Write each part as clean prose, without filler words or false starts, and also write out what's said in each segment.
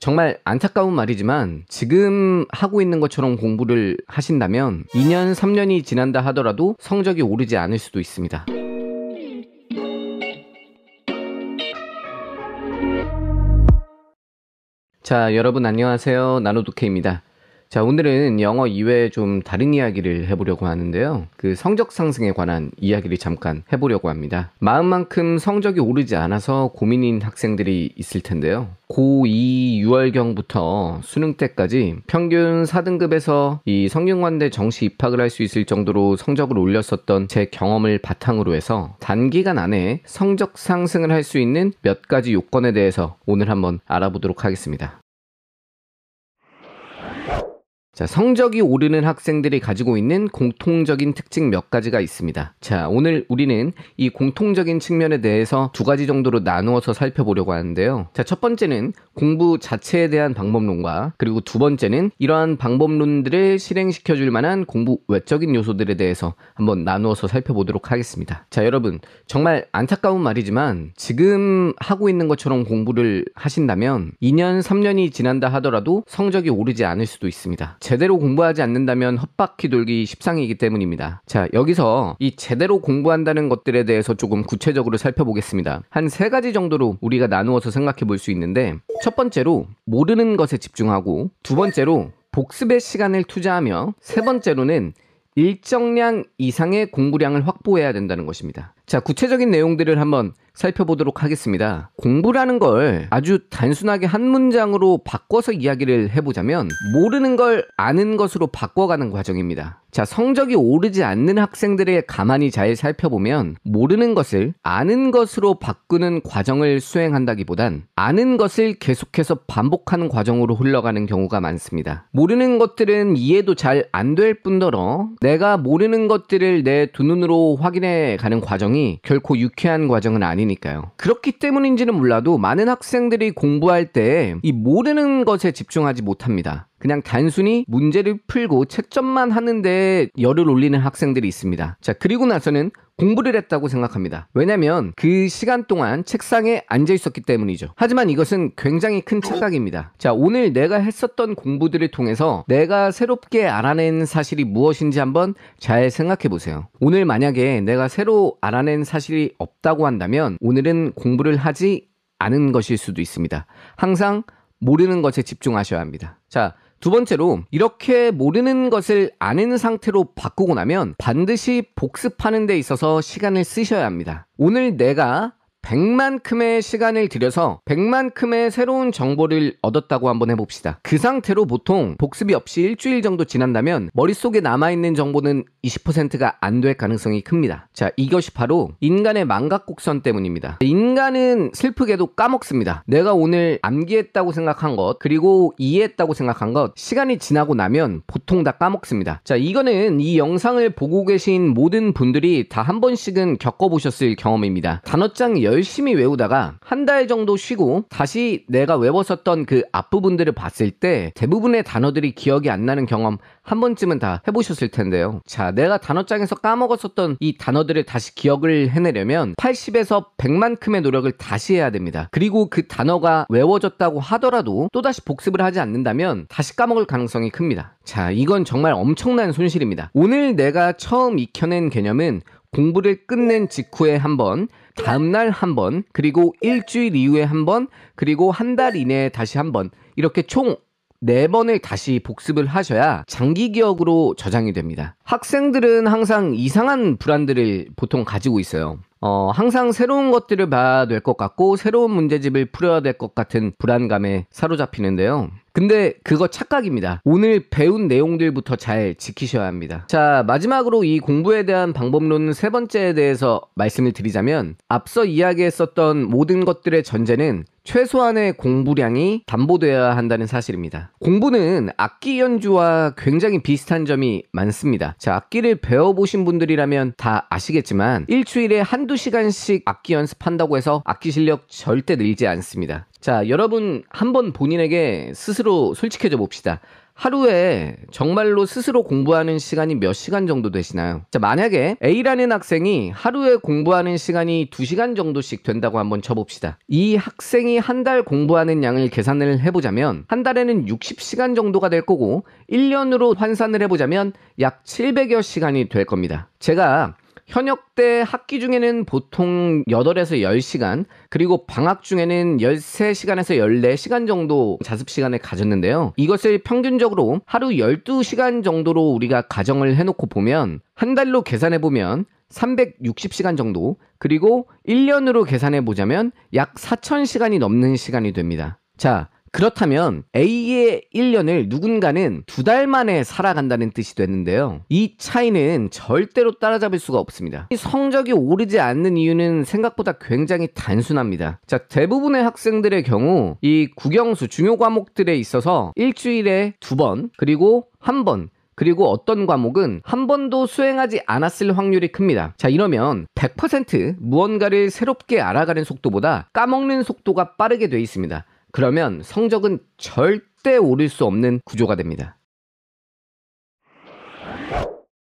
정말 안타까운 말이지만 지금 하고 있는 것처럼 공부를 하신다면 2년, 3년이 지난다 하더라도 성적이 오르지 않을 수도 있습니다. 자, 여러분 안녕하세요. 나노도케입니다. 자, 오늘은 영어 이외에 좀 다른 이야기를 해보려고 하는데요. 그 성적 상승에 관한 이야기를 잠깐 해보려고 합니다. 마음만큼 성적이 오르지 않아서 고민인 학생들이 있을 텐데요. 고2 6월경부터 수능 때까지 평균 4등급에서 이 성균관대 정시 입학을 할 수 있을 정도로 성적을 올렸었던 제 경험을 바탕으로 해서 단기간 안에 성적 상승을 할 수 있는 몇 가지 요건에 대해서 오늘 한번 알아보도록 하겠습니다. 자, 성적이 오르는 학생들이 가지고 있는 공통적인 특징 몇 가지가 있습니다. 자, 오늘 우리는 이 공통적인 측면에 대해서 두 가지 정도로 나누어서 살펴보려고 하는데요. 자, 첫 번째는 공부 자체에 대한 방법론과 그리고 두 번째는 이러한 방법론들을 실행시켜줄 만한 공부 외적인 요소들에 대해서 한번 나누어서 살펴보도록 하겠습니다. 자, 여러분 정말 안타까운 말이지만 지금 하고 있는 것처럼 공부를 하신다면 2년, 3년이 지난다 하더라도 성적이 오르지 않을 수도 있습니다. 제대로 공부하지 않는다면 헛바퀴 돌기 십상이기 때문입니다. 자, 여기서 이 제대로 공부한다는 것들에 대해서 조금 구체적으로 살펴보겠습니다. 한 세 가지 정도로 우리가 나누어서 생각해 볼 수 있는데, 첫 번째로 모르는 것에 집중하고, 두 번째로 복습의 시간을 투자하며, 세 번째로는 일정량 이상의 공부량을 확보해야 된다는 것입니다. 자, 구체적인 내용들을 한번 살펴보도록 하겠습니다. 공부라는 걸 아주 단순하게 한 문장으로 바꿔서 이야기를 해보자면 모르는 걸 아는 것으로 바꿔가는 과정입니다. 자, 성적이 오르지 않는 학생들을 가만히 잘 살펴보면 모르는 것을 아는 것으로 바꾸는 과정을 수행한다기보단 아는 것을 계속해서 반복하는 과정으로 흘러가는 경우가 많습니다. 모르는 것들은 이해도 잘 안 될 뿐더러 내가 모르는 것들을 내 두 눈으로 확인해 가는 과정이 결코 유쾌한 과정은 아니니까요. 그렇기 때문인지는 몰라도 많은 학생들이 공부할 때 이 모르는 것에 집중하지 못합니다. 그냥 단순히 문제를 풀고 채점만 하는데 열을 올리는 학생들이 있습니다. 자, 그리고 나서는 공부를 했다고 생각합니다. 왜냐면 그 시간 동안 책상에 앉아 있었기 때문이죠. 하지만 이것은 굉장히 큰 착각입니다. 자, 오늘 내가 했었던 공부들을 통해서 내가 새롭게 알아낸 사실이 무엇인지 한번 잘 생각해 보세요. 오늘 만약에 내가 새로 알아낸 사실이 없다고 한다면 오늘은 공부를 하지 않은 것일 수도 있습니다. 항상 모르는 것에 집중하셔야 합니다. 자, 두 번째로 이렇게 모르는 것을 아는 상태로 바꾸고 나면 반드시 복습하는 데 있어서 시간을 쓰셔야 합니다. 오늘 내가 100만큼의 시간을 들여서 100만큼의 새로운 정보를 얻었다고 한번 해봅시다. 그 상태로 보통 복습이 없이 일주일 정도 지난다면 머릿속에 남아있는 정보는 20%가 안 될 가능성이 큽니다. 자, 이것이 바로 인간의 망각곡선 때문입니다. 인간은 슬프게도 까먹습니다. 내가 오늘 암기했다고 생각한 것, 그리고 이해했다고 생각한 것, 시간이 지나고 나면 보통 다 까먹습니다. 자, 이거는 이 영상을 보고 계신 모든 분들이 다 한 번씩은 겪어보셨을 경험입니다. 단어장 열심히 외우다가 한 달 정도 쉬고 다시 내가 외웠었던 그 앞부분들을 봤을 때 대부분의 단어들이 기억이 안 나는 경험 한 번쯤은 다 해보셨을 텐데요. 자, 내가 단어장에서 까먹었었던 이 단어들을 다시 기억을 해내려면 80에서 100만큼의 노력을 다시 해야 됩니다. 그리고 그 단어가 외워졌다고 하더라도 또다시 복습을 하지 않는다면 다시 까먹을 가능성이 큽니다. 자, 이건 정말 엄청난 손실입니다. 오늘 내가 처음 익혀낸 개념은 공부를 끝낸 직후에 한 번, 다음날 한 번, 그리고 일주일 이후에 한 번, 그리고 한 달 이내에 다시 한 번, 이렇게 총 4번을 다시 복습을 하셔야 장기 기억으로 저장이 됩니다. 학생들은 항상 이상한 불안들을 보통 가지고 있어요. 항상 새로운 것들을 봐야 될 것 같고 새로운 문제집을 풀어야 될 것 같은 불안감에 사로잡히는데요. 근데 그거 착각입니다. 오늘 배운 내용들부터 잘 지키셔야 합니다. 자, 마지막으로 이 공부에 대한 방법론 세 번째에 대해서 말씀을 드리자면 앞서 이야기했었던 모든 것들의 전제는 최소한의 공부량이 담보되어야 한다는 사실입니다. 공부는 악기 연주와 굉장히 비슷한 점이 많습니다. 자, 악기를 배워보신 분들이라면 다 아시겠지만 일주일에 한두 시간씩 악기 연습한다고 해서 악기 실력 절대 늘지 않습니다. 자, 여러분 한번 본인에게 스스로 솔직해져 봅시다. 하루에 정말로 스스로 공부하는 시간이 몇 시간 정도 되시나요? 자, 만약에 A라는 학생이 하루에 공부하는 시간이 2시간 정도씩 된다고 한번 쳐봅시다. 이 학생이 한 달 공부하는 양을 계산을 해보자면 한 달에는 60시간 정도가 될 거고 1년으로 환산을 해보자면 약 700여 시간이 될 겁니다. 제가 현역 때 학기 중에는 보통 8에서 10시간, 그리고 방학 중에는 13시간에서 14시간 정도 자습 시간을 가졌는데요. 이것을 평균적으로 하루 12시간 정도로 우리가 가정을 해놓고 보면 한 달로 계산해보면 360시간 정도, 그리고 1년으로 계산해보자면 약 4000시간이 넘는 시간이 됩니다. 자, 그렇다면 A의 1년을 누군가는 2달 만에 살아간다는 뜻이 됐는데요. 이 차이는 절대로 따라잡을 수가 없습니다. 이 성적이 오르지 않는 이유는 생각보다 굉장히 단순합니다. 자, 대부분의 학생들의 경우 이 국영수 중요 과목들에 있어서 일주일에 2번, 그리고 1번, 그리고 어떤 과목은 한 번도 수행하지 않았을 확률이 큽니다. 자, 이러면 100% 무언가를 새롭게 알아가는 속도보다 까먹는 속도가 빠르게 돼 있습니다. 그러면 성적은 절대 오를 수 없는 구조가 됩니다.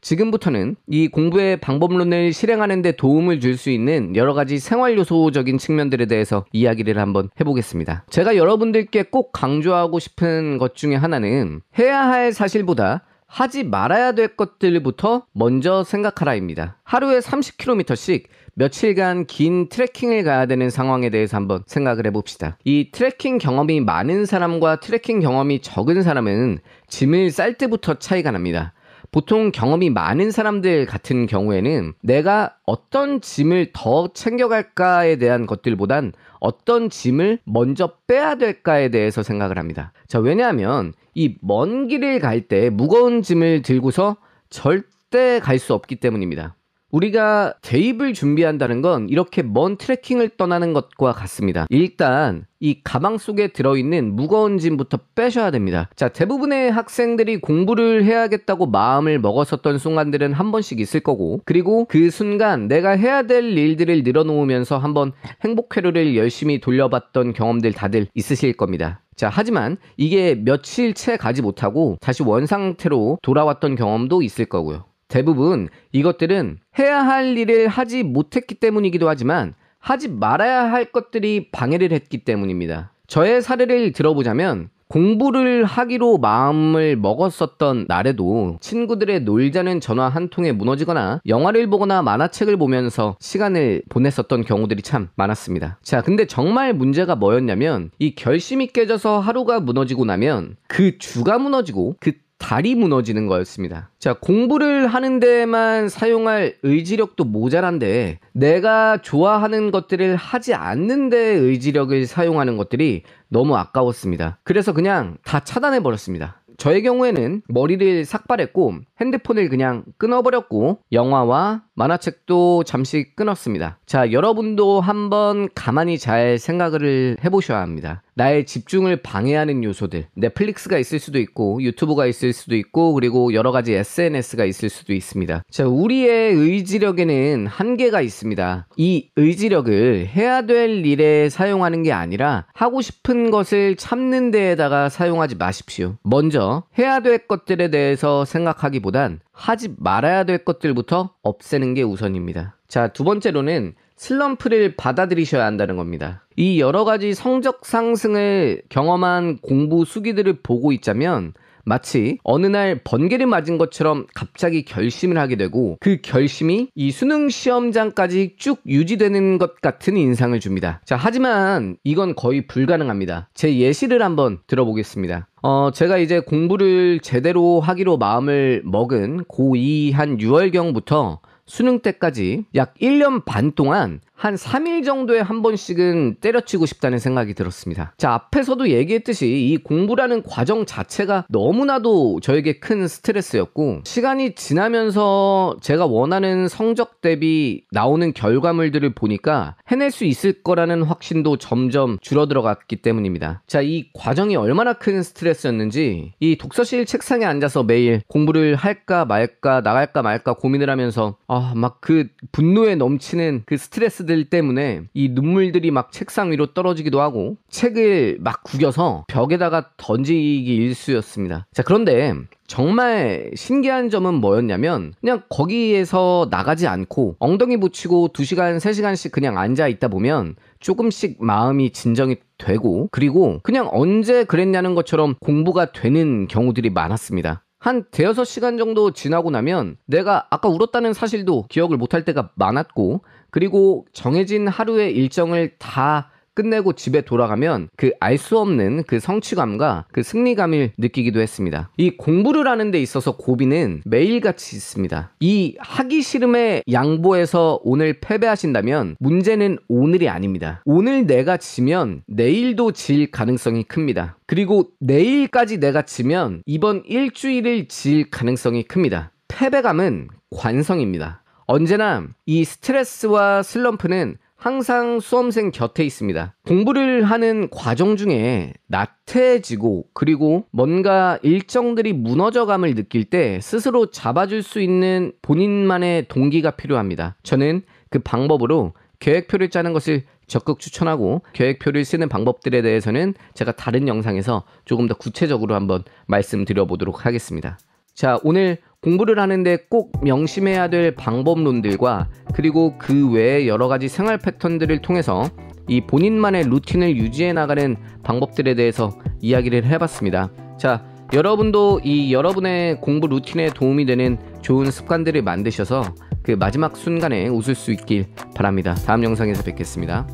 지금부터는 이 공부의 방법론을 실행하는 데 도움을 줄 수 있는 여러 가지 생활 요소적인 측면들에 대해서 이야기를 한번 해보겠습니다. 제가 여러분들께 꼭 강조하고 싶은 것 중에 하나는 해야 할 사실보다 하지 말아야 될 것들부터 먼저 생각하라입니다. 하루에 30km씩 며칠간 긴 트레킹을 가야 되는 상황에 대해서 한번 생각을 해봅시다. 이 트레킹 경험이 많은 사람과 트레킹 경험이 적은 사람은 짐을 쌀 때부터 차이가 납니다. 보통 경험이 많은 사람들 같은 경우에는 내가 어떤 짐을 더 챙겨갈까에 대한 것들보단 어떤 짐을 먼저 빼야 될까에 대해서 생각을 합니다. 자, 왜냐하면 이 먼 길을 갈 때 무거운 짐을 들고서 절대 갈 수 없기 때문입니다. 우리가 대입을 준비한다는 건 이렇게 먼 트레킹을 떠나는 것과 같습니다. 일단 이 가방 속에 들어있는 무거운 짐부터 빼셔야 됩니다. 자, 대부분의 학생들이 공부를 해야겠다고 마음을 먹었었던 순간들은 한 번씩 있을 거고, 그리고 그 순간 내가 해야 될 일들을 늘어놓으면서 한번 행복회로를 열심히 돌려봤던 경험들 다들 있으실 겁니다. 자, 하지만 이게 며칠 채 가지 못하고 다시 원상태로 돌아왔던 경험도 있을 거고요. 대부분 이것들은 해야 할 일을 하지 못했기 때문이기도 하지만 하지 말아야 할 것들이 방해를 했기 때문입니다. 저의 사례를 들어보자면 공부를 하기로 마음을 먹었었던 날에도 친구들의 놀자는 전화 한 통에 무너지거나 영화를 보거나 만화책을 보면서 시간을 보냈었던 경우들이 참 많았습니다. 자, 근데 정말 문제가 뭐였냐면 이 결심이 깨져서 하루가 무너지고 나면 그 주가 무너지고 그 달이 무너지는 거였습니다. 자, 공부를 하는 데만 사용할 의지력도 모자란데 내가 좋아하는 것들을 하지 않는 데 의지력을 사용하는 것들이 너무 아까웠습니다. 그래서 그냥 다 차단해 버렸습니다. 저의 경우에는 머리를 삭발했고 핸드폰을 그냥 끊어버렸고 영화와 만화책도 잠시 끊었습니다. 자, 여러분도 한번 가만히 잘 생각을 해보셔야 합니다. 나의 집중을 방해하는 요소들, 넷플릭스가 있을 수도 있고 유튜브가 있을 수도 있고 그리고 여러 가지 SNS가 있을 수도 있습니다. 자, 우리의 의지력에는 한계가 있습니다. 이 의지력을 해야 될 일에 사용하는 게 아니라 하고 싶은 것을 참는 데에다가 사용하지 마십시오. 먼저 해야 될 것들에 대해서 생각하기보단 하지 말아야 될 것들부터 없애는 게 우선입니다. 자, 두 번째로는 슬럼프를 받아들이셔야 한다는 겁니다. 이 여러 가지 성적 상승을 경험한 공부 수기들을 보고 있자면 마치 어느 날 번개를 맞은 것처럼 갑자기 결심을 하게 되고 그 결심이 이 수능 시험장까지 쭉 유지되는 것 같은 인상을 줍니다. 자, 하지만 이건 거의 불가능합니다. 제 예시를 한번 들어보겠습니다. 제가 이제 공부를 제대로 하기로 마음을 먹은 고2 한 6월경부터 수능 때까지 약 1년 반 동안 한 3일 정도에 한 번씩은 때려치고 싶다는 생각이 들었습니다. 자, 앞에서도 얘기했듯이 이 공부라는 과정 자체가 너무나도 저에게 큰 스트레스였고 시간이 지나면서 제가 원하는 성적 대비 나오는 결과물들을 보니까 해낼 수 있을 거라는 확신도 점점 줄어들어갔기 때문입니다. 자, 이 과정이 얼마나 큰 스트레스였는지 이 독서실 책상에 앉아서 매일 공부를 할까 말까 나갈까 말까 고민을 하면서 막 그 분노에 넘치는 그 스트레스 스트레스들 때문에 이 눈물들이 막 책상 위로 떨어지기도 하고 책을 막 구겨서 벽에다가 던지기 일쑤였습니다. 자, 그런데 정말 신기한 점은 뭐였냐면 그냥 거기에서 나가지 않고 엉덩이 붙이고 2시간, 3시간씩 그냥 앉아 있다 보면 조금씩 마음이 진정이 되고 그리고 그냥 언제 그랬냐는 것처럼 공부가 되는 경우들이 많았습니다. 한 대여섯 시간 정도 지나고 나면 내가 아까 울었다는 사실도 기억을 못할 때가 많았고 그리고 정해진 하루의 일정을 다 끝내고 집에 돌아가면 그 알 수 없는 그 성취감과 그 승리감을 느끼기도 했습니다. 이 공부를 하는 데 있어서 고비는 매일같이 있습니다. 이 하기 싫음에 양보해서 오늘 패배하신다면 문제는 오늘이 아닙니다. 오늘 내가 지면 내일도 질 가능성이 큽니다. 그리고 내일까지 내가 지면 이번 일주일을 질 가능성이 큽니다. 패배감은 관성입니다. 언제나 이 스트레스와 슬럼프는 항상 수험생 곁에 있습니다. 공부를 하는 과정 중에 나태해지고 그리고 뭔가 일정들이 무너져감을 느낄 때 스스로 잡아줄 수 있는 본인만의 동기가 필요합니다. 저는 그 방법으로 계획표를 짜는 것을 적극 추천하고 계획표를 쓰는 방법들에 대해서는 제가 다른 영상에서 조금 더 구체적으로 한번 말씀드려보도록 하겠습니다. 자, 오늘 공부를 하는데 꼭 명심해야 될 방법론들과 그리고 그 외에 여러 가지 생활 패턴들을 통해서 이 본인만의 루틴을 유지해 나가는 방법들에 대해서 이야기를 해봤습니다. 자, 여러분도 이 여러분의 공부 루틴에 도움이 되는 좋은 습관들을 만드셔서 그 마지막 순간에 웃을 수 있길 바랍니다. 다음 영상에서 뵙겠습니다.